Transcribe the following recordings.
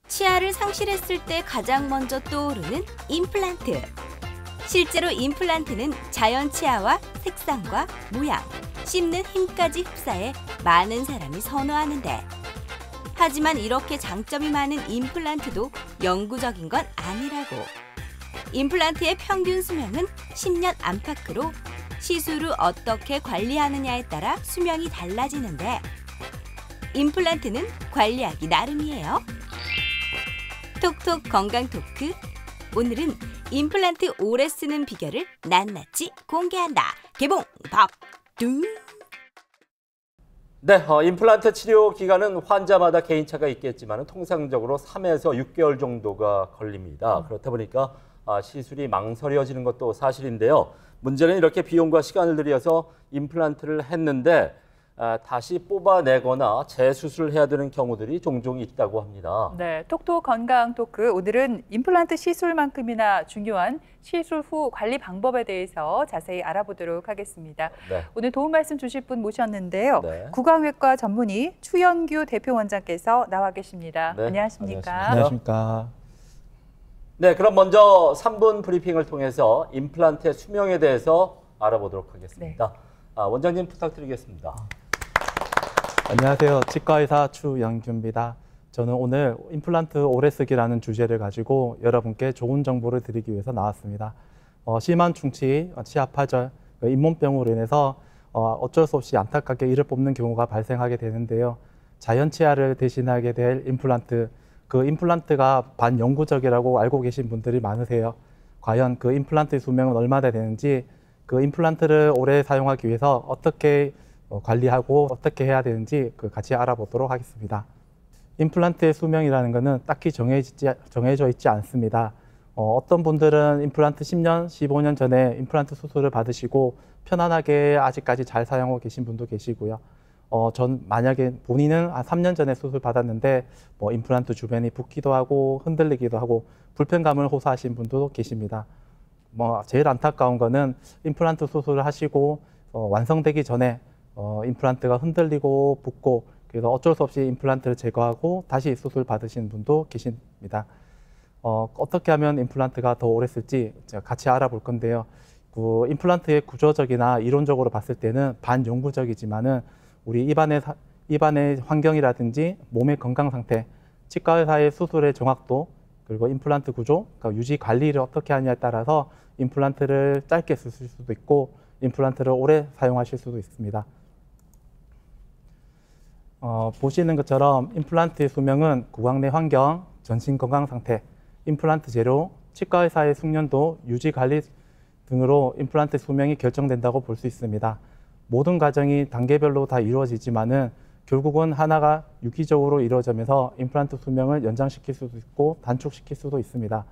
치아를 상실했을 때 가장 먼저 떠오르는 임플란트. 실제로 임플란트는 자연 치아와 색상과 모양, 씹는 힘까지 흡사해 많은 사람이 선호하는데, 하지만 이렇게 장점이 많은 임플란트도 영구적인 건 아니라고. 임플란트의 평균 수명은 10년 안팎으로 시술 후 어떻게 관리하느냐에 따라 수명이 달라지는데, 임플란트는 관리하기 나름이에요. 톡톡 건강 토크. 오늘은 임플란트 오래 쓰는 비결을 낱낱이 공개한다. 개봉 박두. 네, 임플란트 치료 기간은 환자마다 개인차가 있겠지만 통상적으로 3에서 6개월 정도가 걸립니다. 그렇다 보니까 시술이 망설여지는 것도 사실인데요. 문제는 이렇게 비용과 시간을 들여서 임플란트를 했는데 다시 뽑아내거나 재수술을 해야 되는 경우들이 종종 있다고 합니다. 네, 톡톡 건강 토크. 오늘은 임플란트 시술만큼이나 중요한 시술 후 관리 방법에 대해서 자세히 알아보도록 하겠습니다. 네. 오늘 도움 말씀 주실 분 모셨는데요. 네. 구강외과 전문의 추연규 대표 원장께서 나와 계십니다. 네, 안녕하십니까? 안녕하십니까. 네, 그럼 먼저 3분 브리핑을 통해서 임플란트의 수명에 대해서 알아보도록 하겠습니다. 원장님 부탁드리겠습니다. 안녕하세요. 치과의사 추영규입니다. 저는 오늘 임플란트 오래 쓰기라는 주제를 가지고 여러분께 좋은 정보를 드리기 위해서 나왔습니다. 심한 충치, 치아 파절, 잇몸병으로 인해서 어쩔 수 없이 안타깝게 이를 뽑는 경우가 발생하게 되는데요. 자연 치아를 대신하게 될 임플란트, 그 임플란트가 반영구적이라고 알고 계신 분들이 많으세요. 과연 그 임플란트의 수명은 얼마나 되는지, 그 임플란트를 오래 사용하기 위해서 어떻게 관리하고 어떻게 해야 되는지 같이 알아보도록 하겠습니다. 임플란트의 수명이라는 것은 딱히 정해져 있지 않습니다. 어떤 분들은 임플란트 10년, 15년 전에 임플란트 수술을 받으시고 편안하게 아직까지 잘 사용하고 계신 분도 계시고요. 전 만약에 본인은 한 3년 전에 수술 받았는데 임플란트 주변이 붓기도 하고 흔들리기도 하고 불편감을 호소하신 분도 계십니다. 제일 안타까운 거는 임플란트 수술을 하시고 완성되기 전에 임플란트가 흔들리고 붓고, 그래서 어쩔 수 없이 임플란트를 제거하고 다시 수술 받으신 분도 계십니다. 어떻게 하면 임플란트가 더 오래 쓸지 제가 같이 알아볼 건데요. 그 임플란트의 구조적이나 이론적으로 봤을 때는 반영구적이지만은 우리 입안의 환경이라든지 몸의 건강 상태, 치과 의사의 수술의 정확도, 그리고 임플란트 구조, 그러니까 유지 관리를 어떻게 하냐에 따라서 임플란트를 짧게 쓰실 수도 있고 임플란트를 오래 사용하실 수도 있습니다. 보시는 것처럼 임플란트의 수명은 구강 내 환경, 전신 건강 상태, 임플란트 재료, 치과 의사의 숙련도, 유지 관리 등으로 임플란트 수명이 결정된다고 볼 수 있습니다. 모든 과정이 단계별로 다 이루어지지만은 결국은 하나가 유기적으로 이루어지면서 임플란트 수명을 연장시킬 수도 있고 단축시킬 수도 있습니다.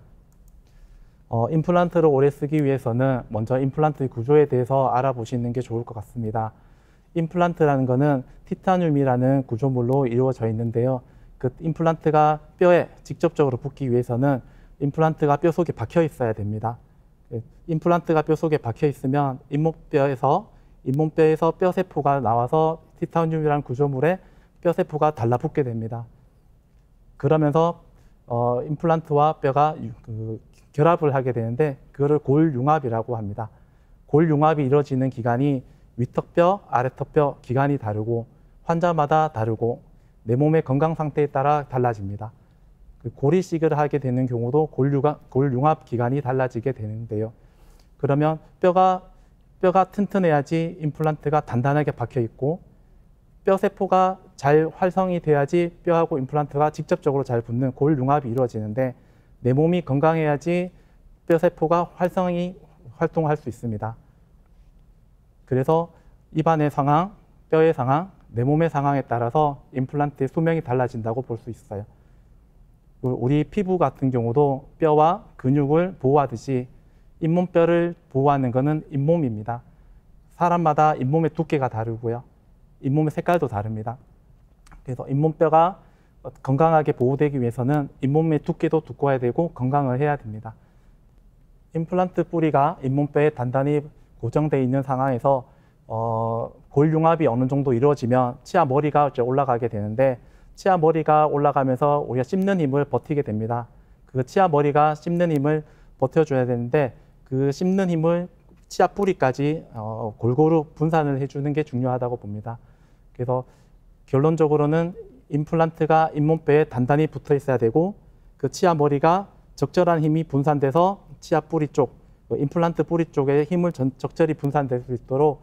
임플란트를 오래 쓰기 위해서는 먼저 임플란트의 구조에 대해서 알아보시는 게 좋을 것 같습니다. 임플란트라는 것은 티타늄이라는 구조물로 이루어져 있는데요. 그 임플란트가 뼈에 직접적으로 붙기 위해서는 임플란트가 뼈 속에 박혀 있어야 됩니다. 임플란트가 뼈 속에 박혀 있으면 잇몸뼈에서 뼈세포가 나와서 티타늄이라는 구조물에 뼈세포가 달라붙게 됩니다. 그러면서 임플란트와 뼈가 결합을 하게 되는데 그거를 골융합이라고 합니다. 골융합이 이루어지는 기간이 위턱뼈, 아래턱뼈 기간이 다르고 환자마다 다르고 내 몸의 건강 상태에 따라 달라집니다. 골이식을 하게 되는 경우도 골융합 기간이 달라지게 되는데요. 그러면 뼈가 튼튼해야지 임플란트가 단단하게 박혀 있고 뼈세포가 잘 활성이 돼야지 뼈하고 임플란트가 직접적으로 잘 붙는 골융합이 이루어지는데 내 몸이 건강해야지 뼈세포가 활동할 수 있습니다. 그래서 입안의 상황, 뼈의 상황, 내 몸의 상황에 따라서 임플란트의 수명이 달라진다고 볼 수 있어요. 우리 피부 같은 경우도 뼈와 근육을 보호하듯이 잇몸뼈를 보호하는 것은 잇몸입니다. 사람마다 잇몸의 두께가 다르고요. 잇몸의 색깔도 다릅니다. 그래서 잇몸뼈가 건강하게 보호되기 위해서는 잇몸의 두께도 두꺼워야 되고 건강을 해야 됩니다. 임플란트 뿌리가 잇몸뼈에 단단히 고정되어 있는 상황에서 골융합이 어느 정도 이루어지면 치아 머리가 올라가게 되는데 치아 머리가 올라가면서 우리가 씹는 힘을 버티게 됩니다. 그 치아 머리가 씹는 힘을 버텨줘야 되는데 그 씹는 힘을 치아 뿌리까지 골고루 분산을 해주는 게 중요하다고 봅니다. 그래서 결론적으로는 임플란트가 잇몸뼈에 단단히 붙어 있어야 되고 그 치아 머리가 적절한 힘이 분산돼서 치아 뿌리 쪽, 임플란트 뿌리 쪽에 힘을 적절히 분산될 수 있도록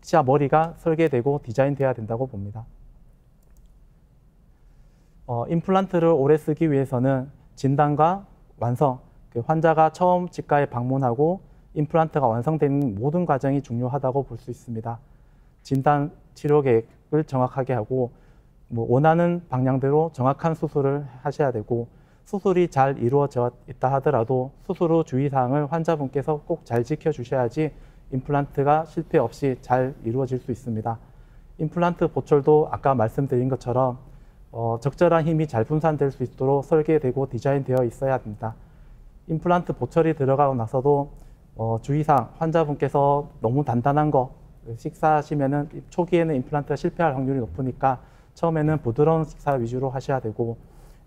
치아 머리가 설계되고 디자인돼야 된다고 봅니다. 임플란트를 오래 쓰기 위해서는 진단과 완성, 환자가 처음 치과에 방문하고 임플란트가 완성되는 모든 과정이 중요하다고 볼 수 있습니다. 진단 치료 계획을 정확하게 하고 원하는 방향대로 정확한 수술을 하셔야 되고 수술이 잘 이루어져 있다 하더라도 수술 후 주의사항을 환자분께서 꼭 잘 지켜주셔야지 임플란트가 실패 없이 잘 이루어질 수 있습니다. 임플란트 보철도 아까 말씀드린 것처럼 적절한 힘이 잘 분산될 수 있도록 설계되고 디자인되어 있어야 합니다. 임플란트 보철이 들어가고 나서도 주의사항, 환자분께서 너무 단단한 거 식사하시면은 초기에는 임플란트가 실패할 확률이 높으니까 처음에는 부드러운 식사 위주로 하셔야 되고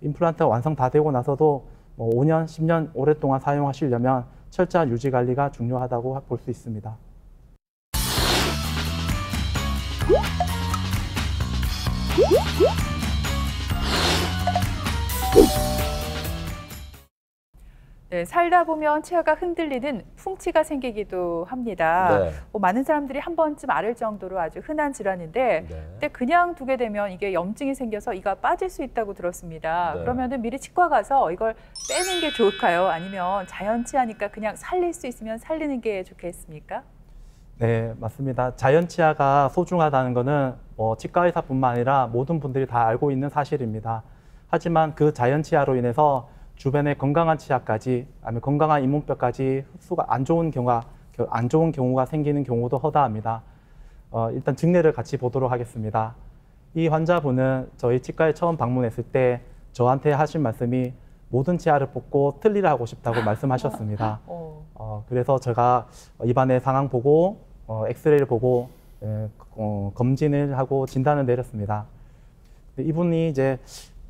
임플란트가 완성 다 되고 나서도 5년, 10년 오랫동안 사용하시려면 철저한 유지 관리가 중요하다고 볼 수 있습니다. 네, 살다 보면 치아가 흔들리는 풍치가 생기기도 합니다. 네. 많은 사람들이 한 번쯤 앓을 정도로 아주 흔한 질환인데 네. 근데 그냥 두게 되면 이게 염증이 생겨서 이가 빠질 수 있다고 들었습니다. 네. 그러면은 미리 치과 가서 이걸 빼는 게 좋을까요? 아니면 자연치아니까 그냥 살릴 수 있으면 살리는 게 좋겠습니까? 네, 맞습니다. 자연치아가 소중하다는 것은 치과 의사뿐만 아니라 모든 분들이 다 알고 있는 사실입니다. 하지만 그 자연치아로 인해서 주변의 건강한 치아까지, 아니면 건강한 잇몸뼈까지 흡수가 안 좋은 경우가 생기는 경우도 허다합니다. 일단 증례를 같이 보도록 하겠습니다. 이 환자분은 저희 치과에 처음 방문했을 때 저한테 하신 말씀이 모든 치아를 뽑고 틀니를 하고 싶다고 말씀하셨습니다. 그래서 제가 입안의 상황 보고 엑스레이를 보고 검진을 하고 진단을 내렸습니다. 이분이 이제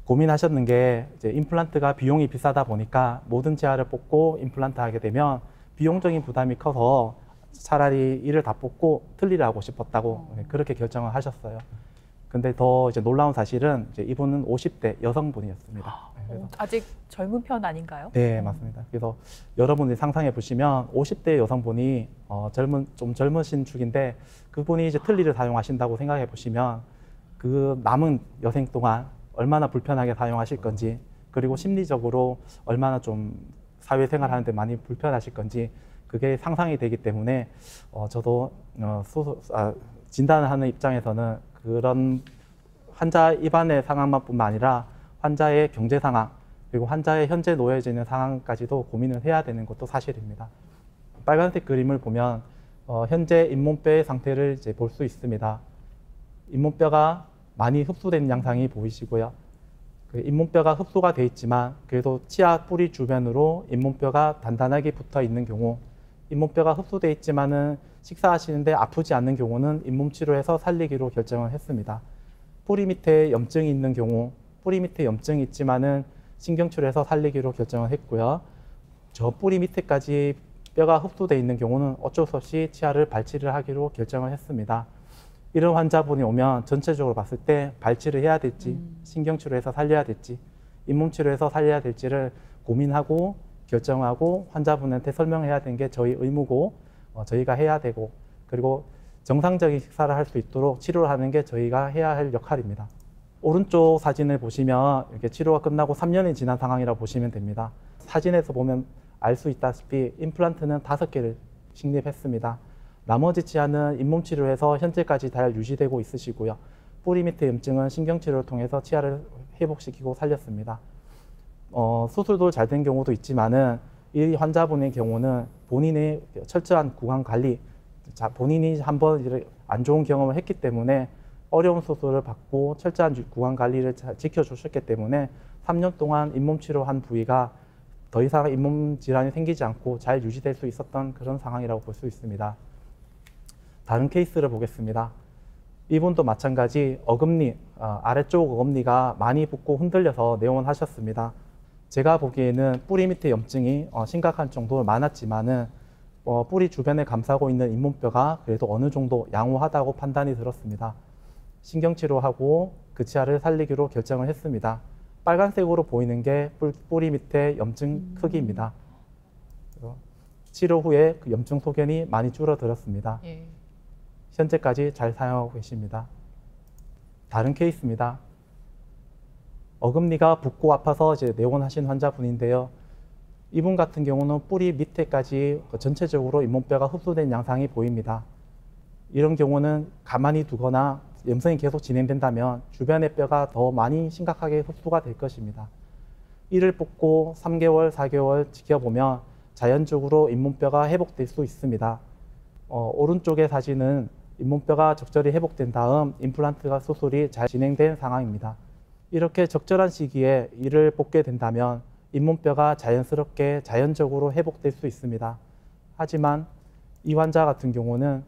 고민하셨는 게 이제 임플란트가 비용이 비싸다 보니까 모든 치아를 뽑고 임플란트 하게 되면 비용적인 부담이 커서 차라리 이를 다 뽑고 틀니를 하고 싶었다고 그렇게 결정을 하셨어요. 근데 더 이제 놀라운 사실은 이제 이분은 50대 여성분이었습니다. 아직 젊은 편 아닌가요? 네, 맞습니다. 그래서 여러분들이 상상해 보시면 50대 여성분이 좀 젊으신 축인데 그분이 이제 틀니를 사용하신다고 생각해 보시면 그 남은 여생 동안 얼마나 불편하게 사용하실 건지, 그리고 심리적으로 얼마나 좀 사회생활 하는데 많이 불편하실 건지 그게 상상이 되기 때문에 저도 진단을 하는 입장에서는 그런 환자 입안의 상황만뿐만 아니라 환자의 경제 상황, 그리고 환자의 현재 놓여져 있는 상황까지도 고민을 해야 되는 것도 사실입니다. 빨간색 그림을 보면 현재 잇몸뼈의 상태를 이제 볼 수 있습니다. 잇몸뼈가 많이 흡수된 양상이 보이시고요. 그 잇몸뼈가 흡수가 돼 있지만 그래도 치아 뿌리 주변으로 잇몸뼈가 단단하게 붙어 있는 경우, 잇몸뼈가 흡수돼 있지만은 식사하시는데 아프지 않는 경우는 잇몸 치료해서 살리기로 결정을 했습니다. 뿌리 밑에 염증이 있는 경우, 뿌리 밑에 염증이 있지만은 신경 치료해서 살리기로 결정을 했고요. 저 뿌리 밑에까지 뼈가 흡수돼 있는 경우는 어쩔 수 없이 치아를 발치를 하기로 결정을 했습니다. 이런 환자분이 오면 전체적으로 봤을 때 발치를 해야 될지, 신경치료해서 살려야 될지, 잇몸치료해서 살려야 될지를 고민하고 결정하고 환자분한테 설명해야 되는 게 저희 의무고 저희가 해야 되고, 그리고 정상적인 식사를 할 수 있도록 치료를 하는 게 저희가 해야 할 역할입니다. 오른쪽 사진을 보시면 이렇게 치료가 끝나고 3년이 지난 상황이라고 보시면 됩니다. 사진에서 보면 알 수 있다시피 임플란트는 5개를 식립했습니다. 나머지 치아는 잇몸 치료해서 현재까지 잘 유지되고 있으시고요. 뿌리 밑에 염증은 신경치료를 통해서 치아를 회복시키고 살렸습니다. 수술도 잘 된 경우도 있지만은 이 환자분의 경우는 본인의 철저한 구강 관리, 본인이 한번 안 좋은 경험을 했기 때문에 어려운 수술을 받고 철저한 구강 관리를 잘 지켜주셨기 때문에 3년 동안 잇몸 치료한 부위가 더 이상 잇몸 질환이 생기지 않고 잘 유지될 수 있었던 그런 상황이라고 볼 수 있습니다. 다른 케이스를 보겠습니다. 이분도 마찬가지 어금니, 아래쪽 어금니가 많이 붓고 흔들려서 내원하셨습니다. 제가 보기에는 뿌리 밑에 염증이 심각한 정도로 많았지만은 뿌리 주변에 감싸고 있는 잇몸뼈가 그래도 어느 정도 양호하다고 판단이 들었습니다. 신경치료하고 그 치아를 살리기로 결정을 했습니다. 빨간색으로 보이는 게 뿌리 밑에 염증 크기입니다. 치료 후에 그 염증 소견이 많이 줄어들었습니다. 예. 현재까지 잘 사용하고 계십니다. 다른 케이스입니다. 어금니가 붓고 아파서 이제 내원하신 환자분인데요. 이분 같은 경우는 뿌리 밑에까지 전체적으로 잇몸뼈가 흡수된 양상이 보입니다. 이런 경우는 가만히 두거나 염증이 계속 진행된다면 주변의 뼈가 더 많이 심각하게 흡수가 될 것입니다. 이를 뽑고 3개월, 4개월 지켜보면 자연적으로 잇몸뼈가 회복될 수 있습니다. 오른쪽의 사진은 잇몸뼈가 적절히 회복된 다음 임플란트가 수술이 잘 진행된 상황입니다. 이렇게 적절한 시기에 이를 뽑게 된다면 잇몸뼈가 자연스럽게 자연적으로 회복될 수 있습니다. 하지만 이 환자 같은 경우는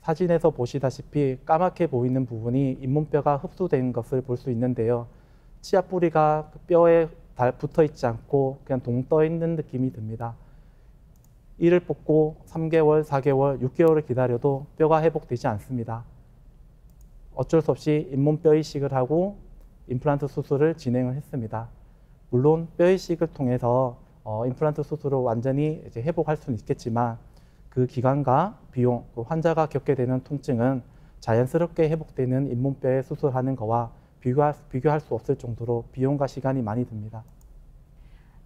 사진에서 보시다시피 까맣게 보이는 부분이 잇몸뼈가 흡수된 것을 볼 수 있는데요. 치아 뿌리가 뼈에 붙어 있지 않고 그냥 동 떠 있는 느낌이 듭니다. 이를 뽑고 3개월, 4개월, 6개월을 기다려도 뼈가 회복되지 않습니다. 어쩔 수 없이 잇몸뼈 이식을 하고 임플란트 수술을 진행을 했습니다. 물론 뼈 이식을 통해서 임플란트 수술을 완전히 이제 회복할 수는 있겠지만 그 기간과 비용, 환자가 겪게 되는 통증은 자연스럽게 회복되는 잇몸뼈에 수술하는 거와 비교할 수 없을 정도로 비용과 시간이 많이 듭니다.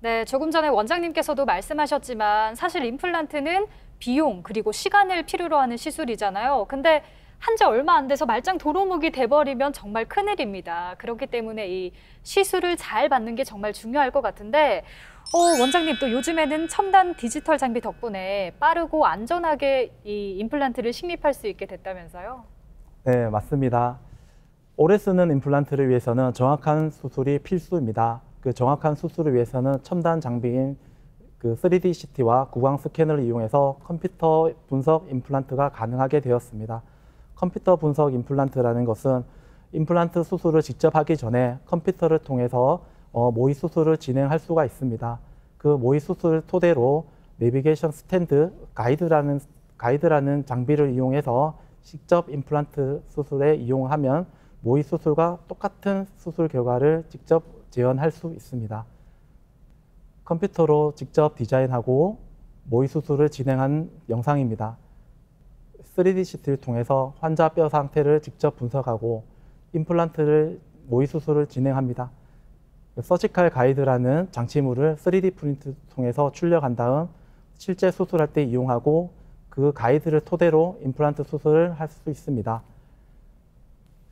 네, 조금 전에 원장님께서도 말씀하셨지만 사실 임플란트는 비용 그리고 시간을 필요로 하는 시술이잖아요. 근데 한 지 얼마 안 돼서 말짱 도루묵이 돼버리면 정말 큰일입니다. 그렇기 때문에 이 시술을 잘 받는 게 정말 중요할 것 같은데 원장님 또 요즘에는 첨단 디지털 장비 덕분에 빠르고 안전하게 이 임플란트를 식립할 수 있게 됐다면서요? 네, 맞습니다. 오래 쓰는 임플란트를 위해서는 정확한 수술이 필수입니다. 그 정확한 수술을 위해서는 첨단 장비인 그 3D CT와 구강 스캐너를 이용해서 컴퓨터 분석 임플란트가 가능하게 되었습니다. 컴퓨터 분석 임플란트라는 것은 임플란트 수술을 직접 하기 전에 컴퓨터를 통해서 모의 수술을 진행할 수가 있습니다. 그 모의 수술을 토대로 내비게이션 스탠드 가이드라는 장비를 이용해서 직접 임플란트 수술에 이용하면 모의 수술과 똑같은 수술 결과를 직접 재현할 수 있습니다. 컴퓨터로 직접 디자인하고 모의 수술을 진행한 영상입니다. 3D CT를 통해서 환자 뼈 상태를 직접 분석하고 임플란트를 모의 수술을 진행합니다. 서지컬 가이드라는 장치물을 3D 프린트 통해서 출력한 다음 실제 수술할 때 이용하고 그 가이드를 토대로 임플란트 수술을 할 수 있습니다.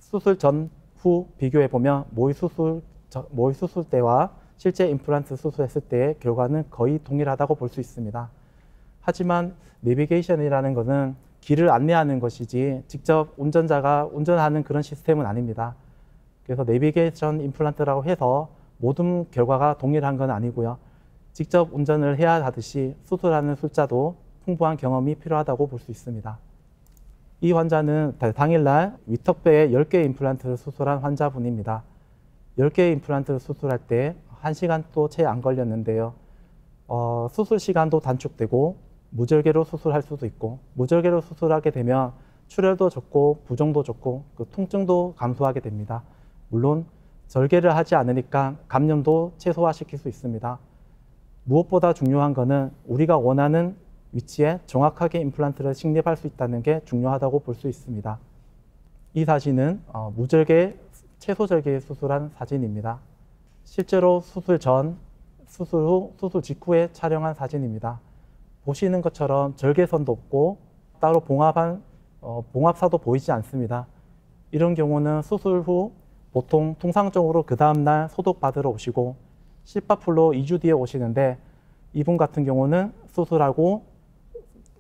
수술 전, 후 비교해보면 모의 수술 때와 실제 임플란트 수술했을 때의 결과는 거의 동일하다고 볼 수 있습니다. 하지만 내비게이션이라는 것은 길을 안내하는 것이지 직접 운전자가 운전하는 그런 시스템은 아닙니다. 그래서 내비게이션 임플란트라고 해서 모든 결과가 동일한 건 아니고요. 직접 운전을 해야 하듯이 수술하는 술자도 풍부한 경험이 필요하다고 볼 수 있습니다. 이 환자는 당일날 위턱뼈에 10개의 임플란트를 수술한 환자분입니다. 10개의 임플란트를 수술할 때 1시간도 채 안 걸렸는데요. 수술 시간도 단축되고 무절개로 수술할 수도 있고 무절개로 수술하게 되면 출혈도 적고 부종도 적고 그 통증도 감소하게 됩니다. 물론 절개를 하지 않으니까 감염도 최소화시킬 수 있습니다. 무엇보다 중요한 것은 우리가 원하는 위치에 정확하게 임플란트를 식립할 수 있다는 게 중요하다고 볼 수 있습니다. 이 사진은 무절개, 최소절개 수술한 사진입니다. 실제로 수술 전, 수술 후, 수술 직후에 촬영한 사진입니다. 보시는 것처럼 절개선도 없고 따로 봉합사도 보이지 않습니다. 이런 경우는 수술 후 보통 통상적으로 그 다음날 소독받으러 오시고 실밥풀로 2주 뒤에 오시는데 이분 같은 경우는 수술하고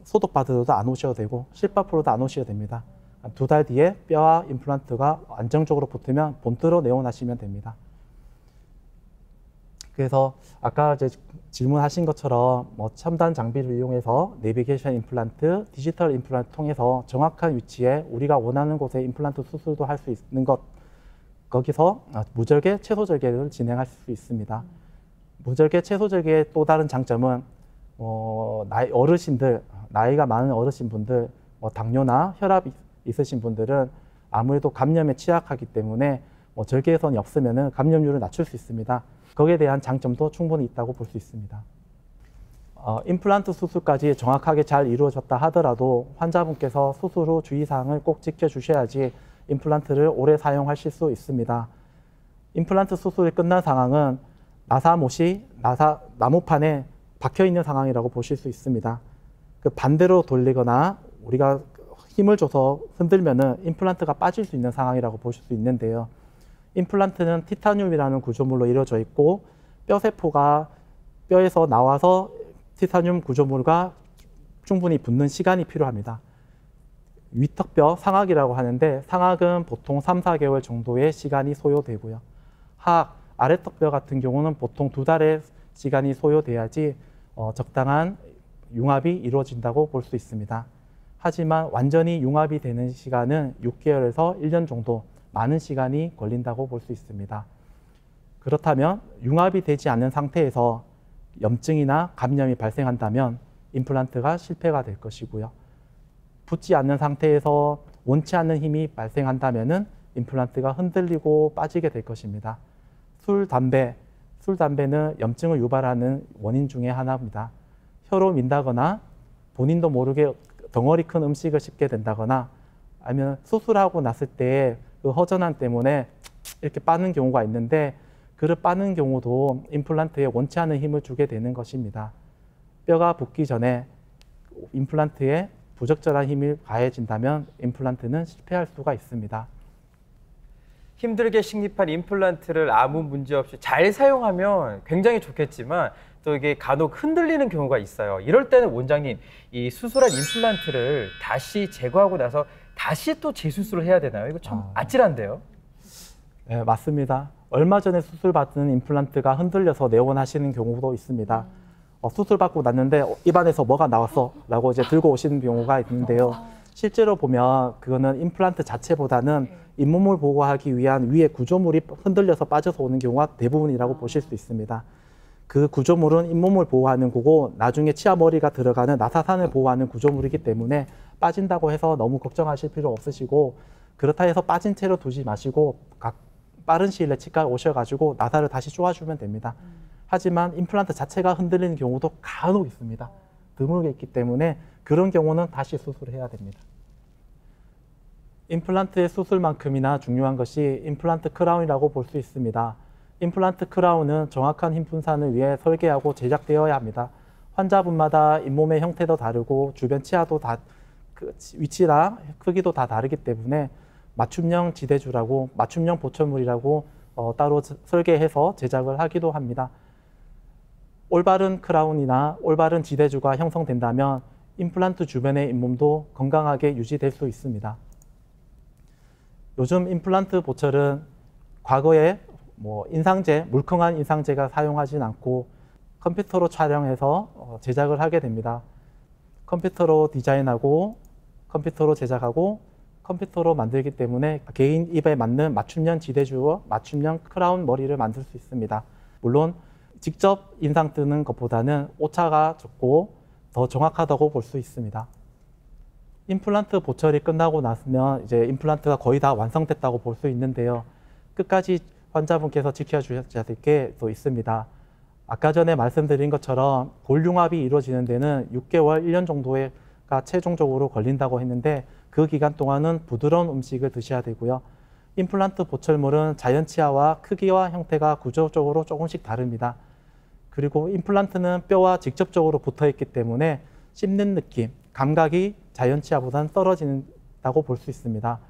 소독받으러도 안 오셔도 되고 실밥풀로도 안 오셔도 됩니다. 2달 뒤에 뼈와 임플란트가 안정적으로 붙으면 본드로 내원하시면 됩니다. 그래서 아까 이제 질문하신 것처럼 뭐 첨단 장비를 이용해서 내비게이션 임플란트, 디지털 임플란트 통해서 정확한 위치에 우리가 원하는 곳에 임플란트 수술도 할 수 있는 것, 거기서 무절개, 채소절개를 진행할 수 있습니다. 무절개, 채소절개의 또 다른 장점은 어르신들, 나이가 많은 어르신분들, 당뇨나 혈압 있으신 분들은 아무래도 감염에 취약하기 때문에 절개선이 없으면 감염률을 낮출 수 있습니다. 거기에 대한 장점도 충분히 있다고 볼 수 있습니다. 임플란트 수술까지 정확하게 잘 이루어졌다 하더라도 환자분께서 수술 후 주의사항을 꼭 지켜주셔야지 임플란트를 오래 사용하실 수 있습니다. 임플란트 수술이 끝난 상황은 나사못이 나무판에 박혀있는 상황이라고 보실 수 있습니다. 그 반대로 돌리거나 우리가 힘을 줘서 흔들면은 임플란트가 빠질 수 있는 상황이라고 보실 수 있는데요. 임플란트는 티타늄이라는 구조물로 이루어져 있고 뼈세포가 뼈에서 나와서 티타늄 구조물과 충분히 붙는 시간이 필요합니다. 위턱뼈 상악이라고 하는데 상악은 보통 3, 4개월 정도의 시간이 소요되고요. 하악, 아래턱뼈 같은 경우는 보통 2달의 시간이 소요돼야지 적당한 융합이 이루어진다고 볼 수 있습니다. 하지만 완전히 융합이 되는 시간은 6개월에서 1년 정도 많은 시간이 걸린다고 볼 수 있습니다. 그렇다면 융합이 되지 않는 상태에서 염증이나 감염이 발생한다면 임플란트가 실패가 될 것이고요. 붙지 않는 상태에서 원치 않는 힘이 발생한다면 임플란트가 흔들리고 빠지게 될 것입니다. 술, 담배는 염증을 유발하는 원인 중에 하나입니다. 혀로 민다거나 본인도 모르게 덩어리 큰 음식을 씹게 된다거나 아니면 수술하고 났을 때 그 허전함 때문에 이렇게 빠는 경우가 있는데 그를 빠는 경우도 임플란트에 원치 않는 힘을 주게 되는 것입니다. 뼈가 붙기 전에 임플란트에 부적절한 힘이 가해진다면 임플란트는 실패할 수가 있습니다. 힘들게 식립한 임플란트를 아무 문제 없이 잘 사용하면 굉장히 좋겠지만 또 이게 간혹 흔들리는 경우가 있어요. 이럴 때는 원장님, 이 수술한 임플란트를 다시 제거하고 나서 다시 또 재수술을 해야 되나요? 이거 참 아찔한데요? 네, 맞습니다. 얼마 전에 수술받은 임플란트가 흔들려서 내원하시는 경우도 있습니다. 수술받고 났는데 입안에서 뭐가 나왔어? 라고 이제 들고 오시는 경우가 있는데요. 실제로 보면 그거는 임플란트 자체보다는 잇몸을 보호하기 위한 위에 구조물이 흔들려서 빠져서 오는 경우가 대부분이라고 보실 수 있습니다. 그 구조물은 잇몸을 보호하는 거고 나중에 치아 머리가 들어가는 나사산을 보호하는 구조물이기 때문에 빠진다고 해서 너무 걱정하실 필요 없으시고 그렇다 해서 빠진 채로 두지 마시고 빠른 시일 내에 치과에 오셔가지고 나사를 다시 쪼아주면 됩니다. 하지만 임플란트 자체가 흔들리는 경우도 간혹 있습니다. 드물게 있기 때문에 그런 경우는 다시 수술해야 됩니다. 임플란트의 수술만큼이나 중요한 것이 임플란트 크라운이라고 볼 수 있습니다. 임플란트 크라운은 정확한 힘 분산을 위해 설계하고 제작되어야 합니다. 환자분마다 잇몸의 형태도 다르고 주변 치아도 위치랑 크기도 다 다르기 때문에 맞춤형 지대주라고 맞춤형 보철물이라고 따로 설계해서 제작을 하기도 합니다. 올바른 크라운이나 올바른 지대주가 형성된다면 임플란트 주변의 잇몸도 건강하게 유지될 수 있습니다. 요즘 임플란트 보철은 과거에 인상제, 물컹한 인상제가 사용하진 않고 컴퓨터로 촬영해서 제작을 하게 됩니다. 컴퓨터로 디자인하고 컴퓨터로 제작하고 컴퓨터로 만들기 때문에 개인 입에 맞는 맞춤형 지대주와 맞춤형 크라운 머리를 만들 수 있습니다. 물론 직접 인상 뜨는 것보다는 오차가 적고 더 정확하다고 볼 수 있습니다. 임플란트 보철이 끝나고 나면 이제 임플란트가 거의 다 완성됐다고 볼 수 있는데요. 끝까지 환자분께서 지켜주셔야 될 게 또 있습니다. 아까 전에 말씀드린 것처럼 골융합이 이루어지는 데는 6개월, 1년 정도가 최종적으로 걸린다고 했는데 그 기간 동안은 부드러운 음식을 드셔야 되고요. 임플란트 보철물은 자연 치아와 크기와 형태가 구조적으로 조금씩 다릅니다. 그리고 임플란트는 뼈와 직접적으로 붙어 있기 때문에 씹는 느낌, 감각이 자연 치아보다는 떨어진다고 볼 수 있습니다.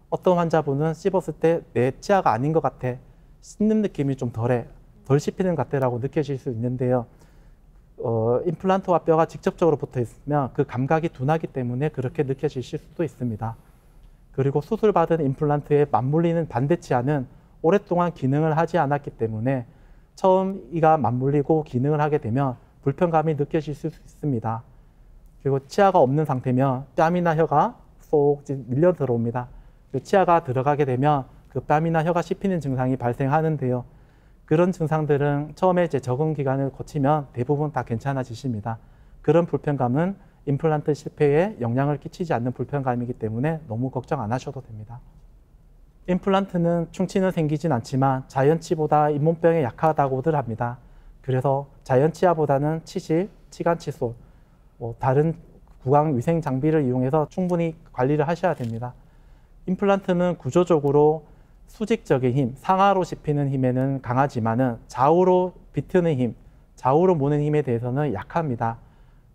어떤 환자분은 씹었을 때 내 치아가 아닌 것 같아, 씹는 느낌이 좀 덜 씹히는 것 같다라고 느껴질 수 있는데요. 임플란트와 뼈가 직접적으로 붙어 있으면 그 감각이 둔하기 때문에 그렇게 느껴지실 수도 있습니다. 그리고 수술받은 임플란트에 맞물리는 반대 치아는 오랫동안 기능을 하지 않았기 때문에 처음 이가 맞물리고 기능을 하게 되면 불편감이 느껴질 수 있습니다. 그리고 치아가 없는 상태면 뺨이나 혀가 쏙 밀려 들어옵니다. 치아가 들어가게 되면 그 뺨이나 혀가 씹히는 증상이 발생하는데요. 그런 증상들은 처음에 이제 적응 기간을 거치면 대부분 다 괜찮아지십니다. 그런 불편감은 임플란트 실패에 영향을 끼치지 않는 불편감이기 때문에 너무 걱정 안 하셔도 됩니다. 임플란트는 충치는 생기진 않지만 자연치보다 잇몸병에 약하다고들 합니다. 그래서 자연치아보다는 치실, 치간칫솔, 다른 구강 위생 장비를 이용해서 충분히 관리를 하셔야 됩니다. 임플란트는 구조적으로 수직적인 힘, 상하로 씹히는 힘에는 강하지만은 좌우로 비트는 힘, 좌우로 모는 힘에 대해서는 약합니다.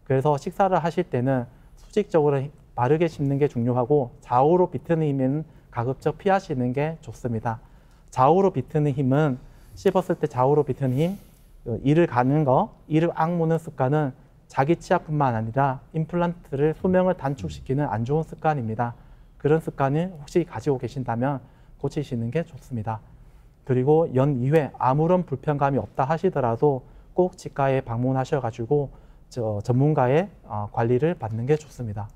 그래서 식사를 하실 때는 수직적으로 바르게 씹는 게 중요하고 좌우로 비트는 힘은 가급적 피하시는 게 좋습니다. 좌우로 비트는 힘은 씹었을 때 좌우로 비트는 힘, 이를 가는 거, 이를 악무는 습관은 자기 치아뿐만 아니라 임플란트를 수명을 단축시키는 안 좋은 습관입니다. 그런 습관을 혹시 가지고 계신다면 고치시는 게 좋습니다. 그리고 연 2회 아무런 불편감이 없다 하시더라도 꼭 치과에 방문하셔가지고 전문가의 관리를 받는 게 좋습니다.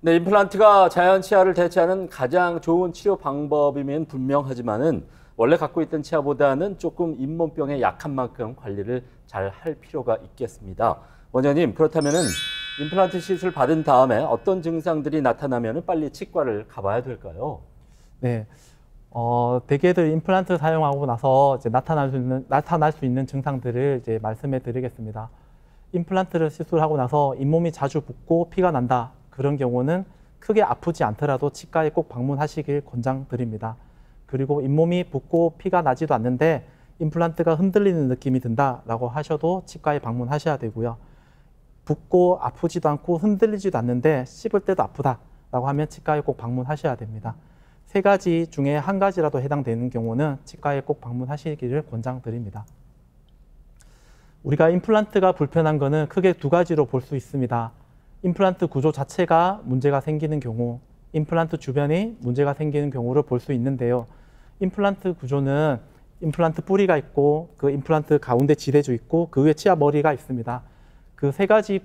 네, 임플란트가 자연 치아를 대체하는 가장 좋은 치료 방법이면 분명하지만은 원래 갖고 있던 치아보다는 조금 잇몸병에 약한 만큼 관리를 잘 할 필요가 있겠습니다. 원장님, 그렇다면은 임플란트 시술 받은 다음에 어떤 증상들이 나타나면은 빨리 치과를 가봐야 될까요? 네, 대개들 임플란트 사용하고 나서 이제 나타날 수 있는 증상들을 이제 말씀해 드리겠습니다. 임플란트를 시술하고 나서 잇몸이 자주 붓고 피가 난다. 그런 경우는 크게 아프지 않더라도 치과에 꼭 방문하시길 권장드립니다. 그리고 잇몸이 붓고 피가 나지도 않는데 임플란트가 흔들리는 느낌이 든다라고 하셔도 치과에 방문하셔야 되고요. 붓고 아프지도 않고 흔들리지도 않는데 씹을 때도 아프다라고 하면 치과에 꼭 방문하셔야 됩니다. 세 가지 중에 한 가지라도 해당되는 경우는 치과에 꼭 방문하시기를 권장드립니다. 우리가 임플란트가 불편한 것은 크게 두 가지로 볼 수 있습니다. 임플란트 구조 자체가 문제가 생기는 경우, 임플란트 주변에 문제가 생기는 경우를 볼 수 있는데요. 임플란트 구조는 임플란트 뿌리가 있고 그 임플란트 가운데 지대주 있고 그 위에 치아 머리가 있습니다. 그 세 가지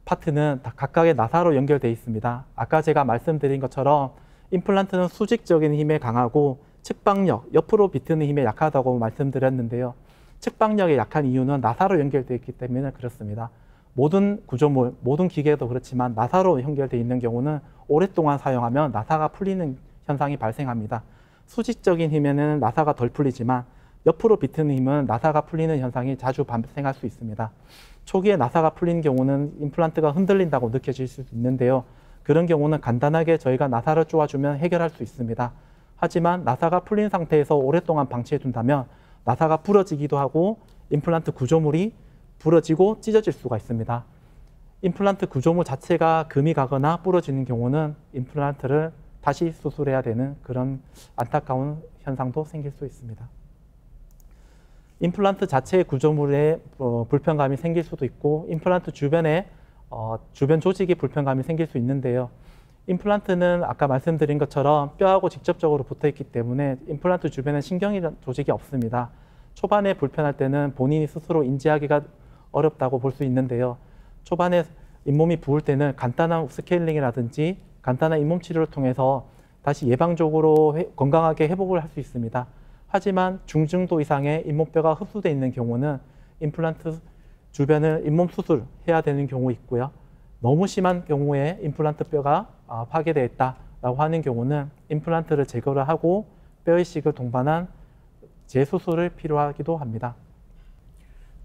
파트는 다 각각의 나사로 연결되어 있습니다. 아까 제가 말씀드린 것처럼 임플란트는 수직적인 힘에 강하고 측방력, 옆으로 비트는 힘에 약하다고 말씀드렸는데요. 측방력에 약한 이유는 나사로 연결되어 있기 때문에 그렇습니다. 모든 구조물, 모든 기계도 그렇지만 나사로 연결되어 있는 경우는 오랫동안 사용하면 나사가 풀리는 현상이 발생합니다. 수직적인 힘에는 나사가 덜 풀리지만 옆으로 비트는 힘은 나사가 풀리는 현상이 자주 발생할 수 있습니다. 초기에 나사가 풀린 경우는 임플란트가 흔들린다고 느껴질 수 있는데요. 그런 경우는 간단하게 저희가 나사를 쪼아주면 해결할 수 있습니다. 하지만 나사가 풀린 상태에서 오랫동안 방치해 둔다면 나사가 부러지기도 하고 임플란트 구조물이 부러지고 찢어질 수가 있습니다. 임플란트 구조물 자체가 금이 가거나 부러지는 경우는 임플란트를 다시 수술해야 되는 그런 안타까운 현상도 생길 수 있습니다. 임플란트 자체의 구조물에 불편감이 생길 수도 있고 임플란트 주변에 주변 조직이 불편감이 생길 수 있는데요. 임플란트는 아까 말씀드린 것처럼 뼈하고 직접적으로 붙어 있기 때문에 임플란트 주변에 신경이라는 조직이 없습니다. 초반에 불편할 때는 본인이 스스로 인지하기가 어렵다고 볼 수 있는데요. 초반에 잇몸이 부을 때는 간단한 스케일링이라든지 간단한 잇몸 치료를 통해서 다시 예방적으로 건강하게 회복을 할 수 있습니다. 하지만 중증도 이상의 잇몸뼈가 흡수되어 있는 경우는 임플란트 주변을 잇몸 수술해야 되는 경우 있고요. 너무 심한 경우에 임플란트 뼈가 파괴되어 있다라고 하는 경우는 임플란트를 제거를 하고 뼈 이식을 동반한 재수술을 필요하기도 합니다.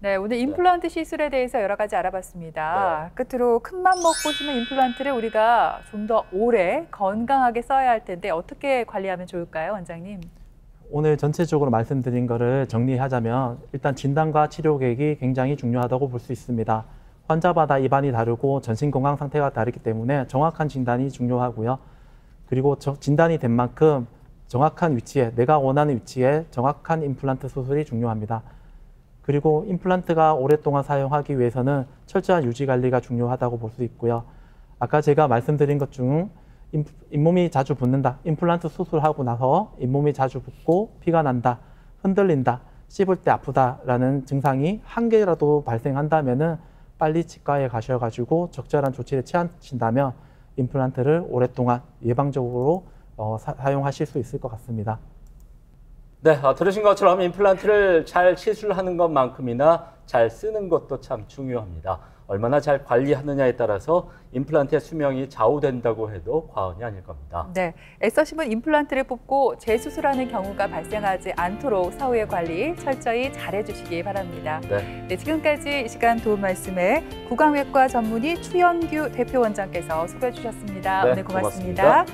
네, 오늘 임플란트 시술에 대해서 여러 가지 알아봤습니다. 끝으로 큰맘 먹고 심은 임플란트를 우리가 좀 더 오래 건강하게 써야 할 텐데 어떻게 관리하면 좋을까요, 원장님? 오늘 전체적으로 말씀드린 거를 정리하자면 일단 진단과 치료 계획이 굉장히 중요하다고 볼 수 있습니다. 환자마다 입안이 다르고 전신 건강 상태가 다르기 때문에 정확한 진단이 중요하고요. 그리고 진단이 된 만큼 정확한 위치에, 내가 원하는 위치에 정확한 임플란트 수술이 중요합니다. 그리고 임플란트가 오랫동안 사용하기 위해서는 철저한 유지 관리가 중요하다고 볼 수 있고요. 아까 제가 말씀드린 것 중 잇몸이 자주 붓는다, 임플란트 수술하고 나서 잇몸이 자주 붓고 피가 난다, 흔들린다, 씹을 때 아프다라는 증상이 한 개라도 발생한다면은 빨리 치과에 가셔가지고 적절한 조치를 취하신다면 임플란트를 오랫동안 예방적으로 사용하실 수 있을 것 같습니다. 네, 들으신 것처럼 임플란트를 잘 시술하는 것만큼이나 잘 쓰는 것도 참 중요합니다. 얼마나 잘 관리하느냐에 따라서 임플란트의 수명이 좌우된다고 해도 과언이 아닐 겁니다. 네, 애써 심은 임플란트를 뽑고 재수술하는 경우가 발생하지 않도록 사후의 관리 철저히 잘해주시기 바랍니다. 네, 지금까지 이 시간 도움 말씀에 구강외과 전문의 추현규 대표 원장께서 소개해 주셨습니다. 네, 오늘 고맙습니다.